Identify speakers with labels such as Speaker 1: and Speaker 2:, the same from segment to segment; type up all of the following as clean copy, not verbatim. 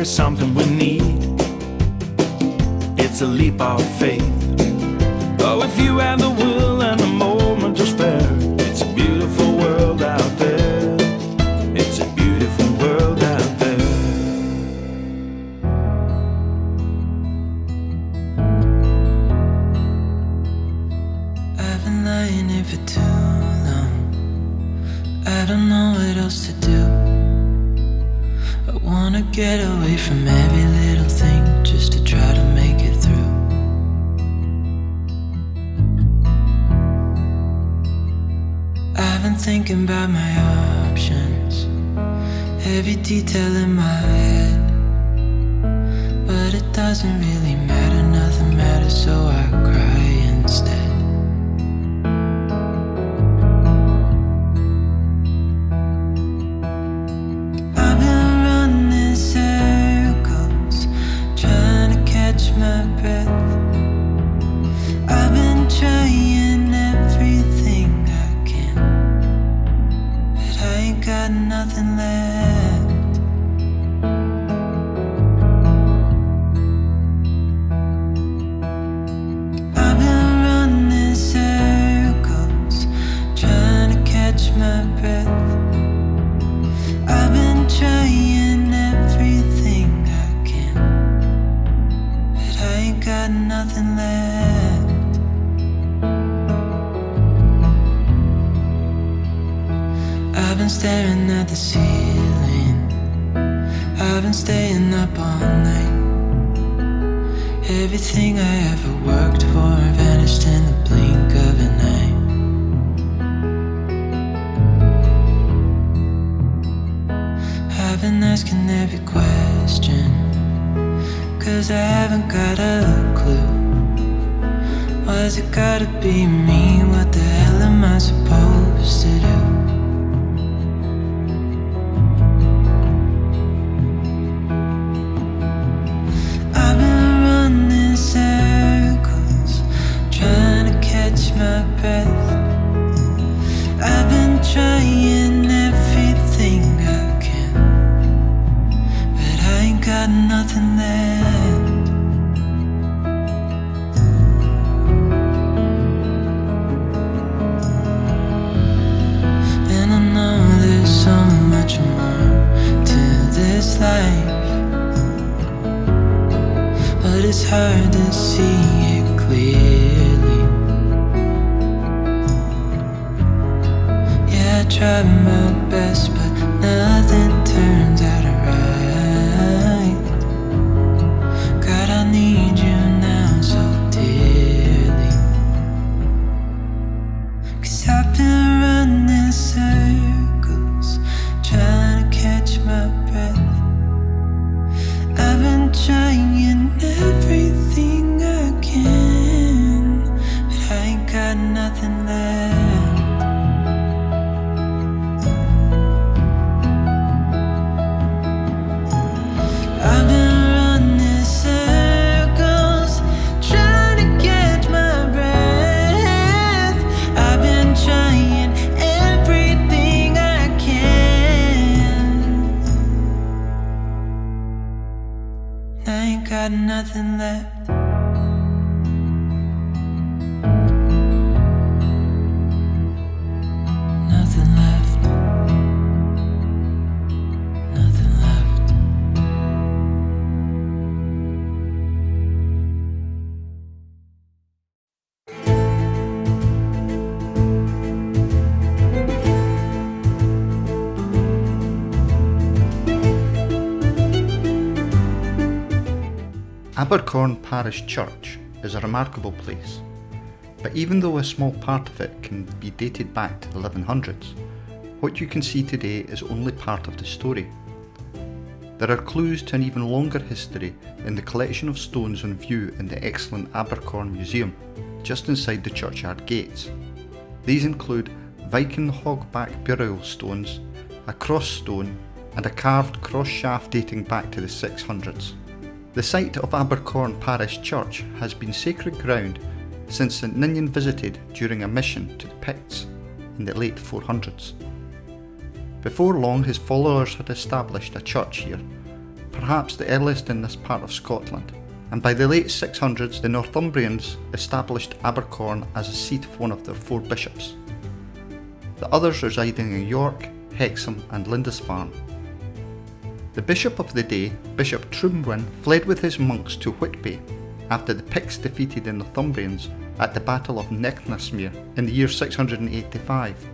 Speaker 1: is something we need. It's a leap of faith. Oh, if you have the will and the moment to spare, it's a beautiful world out there. It's a beautiful world out there.
Speaker 2: I've been lying here for too long. I don't know what else to do. I wanna get away from every little thing just to try to make it through. I've been thinking about my options, every detail in my head, but it doesn't really matter, nothing matters, so I cry instead. I've been running circles, trying to catch my breath. I've been trying everything I can, but I ain't got nothing left. I've been running circles, trying to catch my breath. I've been trying everything I can, but I ain't got nothing left. I've been staring at the ceiling, I've been staying up all night. Everything I ever worked for vanished in the blink of an eye. I've been asking every question, 'cause I haven't got a clue. Why's it gotta be me? What the hell am I supposed to do? I've been running circles, trying to catch my breath. I've been trying everything I can, but I ain't got nothing left. And I know there's so much more to this life, but it's hard to see it clearly. Yeah, I tried my best, but nothing turns out right. God, I need you now so dearly, 'cause I've been running circles, trying to catch my breath. I've been trying everything I can, but I ain't got nothing left. I've been running circles, trying to catch my breath. I've been trying everything I can. I ain't got nothing left. Nothing left. Nothing left.
Speaker 3: Abercorn Parish Church is a remarkable place, but even though a small part of it can be dated back to the 1100s, what you can see today is only part of the story. There are clues to an even longer history in the collection of stones on view in the excellent Abercorn Museum, just inside the churchyard gates. These include Viking hogback burial stones, a cross stone, and a carved cross shaft dating back to the 600s. The site of Abercorn Parish Church has been sacred ground since St Ninian visited during a mission to the Picts in the late 400s. Before long, his followers had established a church here, perhaps the earliest in this part of Scotland, and by the late 600s the Northumbrians established Abercorn as a seat of one of their 4 bishops, the others residing in York, Hexham and Lindisfarne. The bishop of the day, Bishop Trumwyn, fled with his monks to Whitby after the Picts defeated the Northumbrians at the Battle of Necknarsmere in the year 685.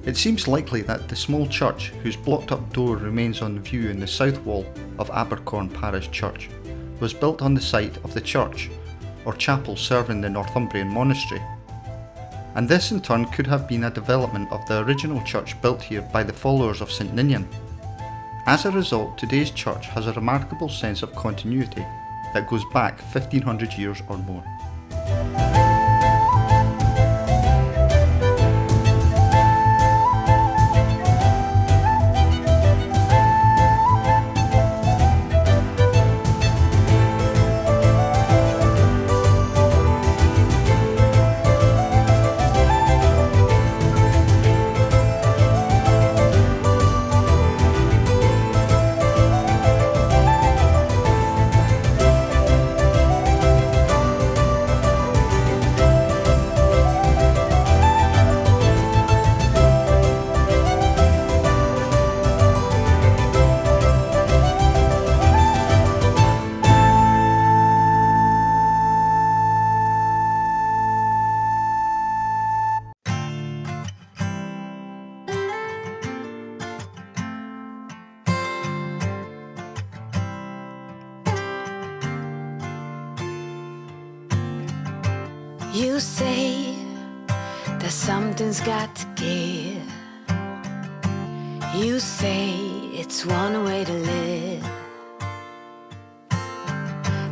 Speaker 3: It seems likely that the small church, whose blocked up door remains on view in the south wall of Abercorn Parish Church, was built on the site of the church or chapel serving the Northumbrian monastery, and this in turn could have been a development of the original church built here by the followers of St Ninian. As a result, today's church has a remarkable sense of continuity that goes back 1500 years or more.
Speaker 4: You say that something's got to give. You say it's one way to live.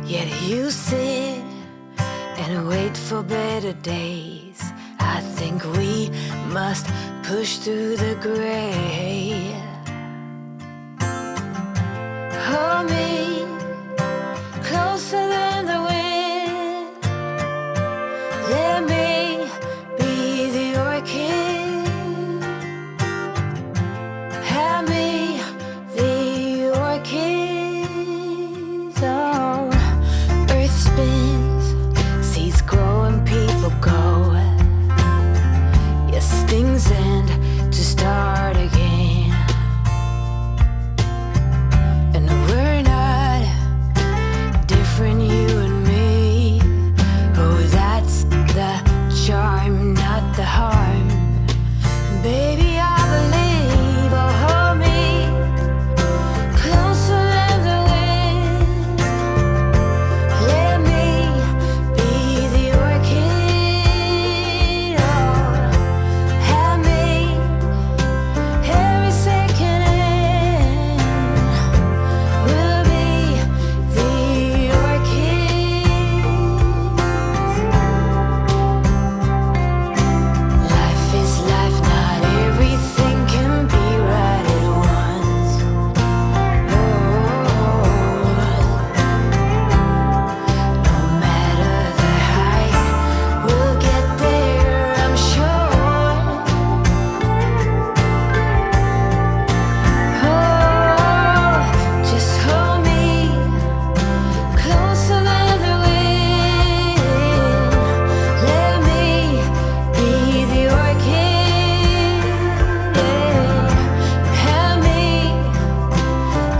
Speaker 4: Yet you sit and wait for better days. I think we must push through the gray. Hold me closer than the wind. Let me be the orchid. Have me the orchids. Oh, earth spins, seeds grow and people go. Your stings end to start again. And we're not different, you and me. Oh, that's the charm, not the harm. Baby, I believe. Oh, hold me closer than the wind. Let me be the orchid. Oh, have me every second end. We'll be the orchids. Life is life, not everything can be right at once. No, no matter the height, we'll get there, I'm sure. Oh, just hold me closer than the wind. Let me be the orchid. Have me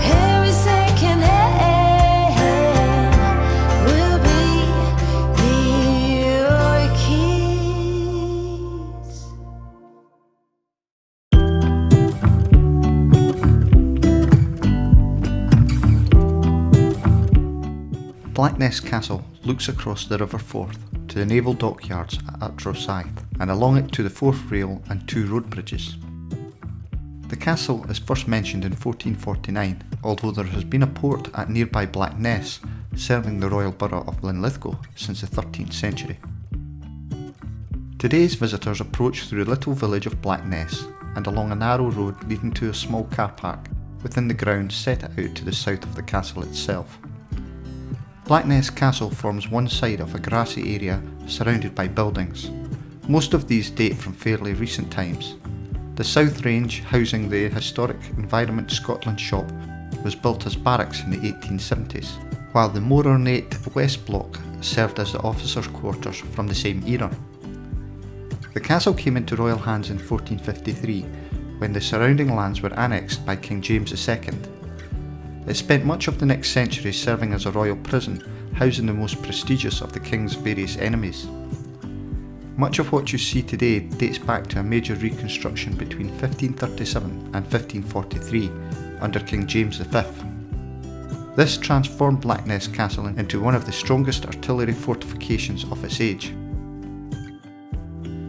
Speaker 4: every second hand. We'll be the orchids.
Speaker 3: Blackness Castle looks across the River Forth to the naval dockyards at Rosyth and along it to the Forth Rail and 2 road bridges. The castle is first mentioned in 1449, although there has been a port at nearby Blackness serving the royal borough of Linlithgow since the 13th century. Today's visitors approach through the little village of Blackness and along a narrow road leading to a small car park within the grounds set out to the south of the castle itself. Blackness Castle forms one side of a grassy area surrounded by buildings. Most of these date from fairly recent times, The South Range, housing the historic Environment Scotland shop, was built as barracks in the 1870s, while the more ornate West Block served as the officers' quarters from the same era. The castle came into royal hands in 1453, when the surrounding lands were annexed by King James II. It spent much of the next century serving as a royal prison, housing the most prestigious of the king's various enemies. Much of what you see today dates back to a major reconstruction between 1537 and 1543 under King James V. This transformed Blackness Castle into one of the strongest artillery fortifications of its age.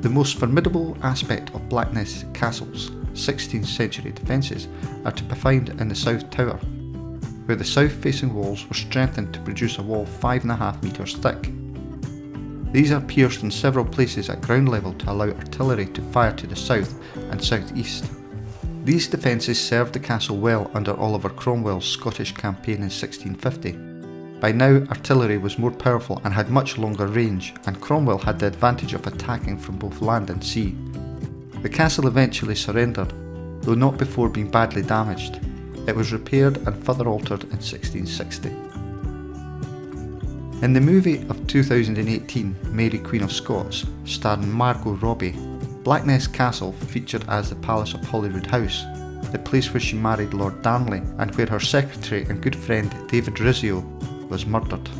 Speaker 3: The most formidable aspect of Blackness Castle's 16th century defences are to be found in the South Tower, where the south-facing walls were strengthened to produce a wall 5.5 metres thick. These are pierced in several places at ground level to allow artillery to fire to the south and south-east. These defences served the castle well under Oliver Cromwell's Scottish campaign in 1650. By now, artillery was more powerful and had much longer range, and Cromwell had the advantage of attacking from both land and sea. The castle eventually surrendered, though not before being badly damaged. It was repaired and further altered in 1660. In the movie of 2018, Mary Queen of Scots, starring Margot Robbie, Blackness Castle featured as the Palace of Holyrood House, the place where she married Lord Darnley and where her secretary and good friend David Rizzio was murdered.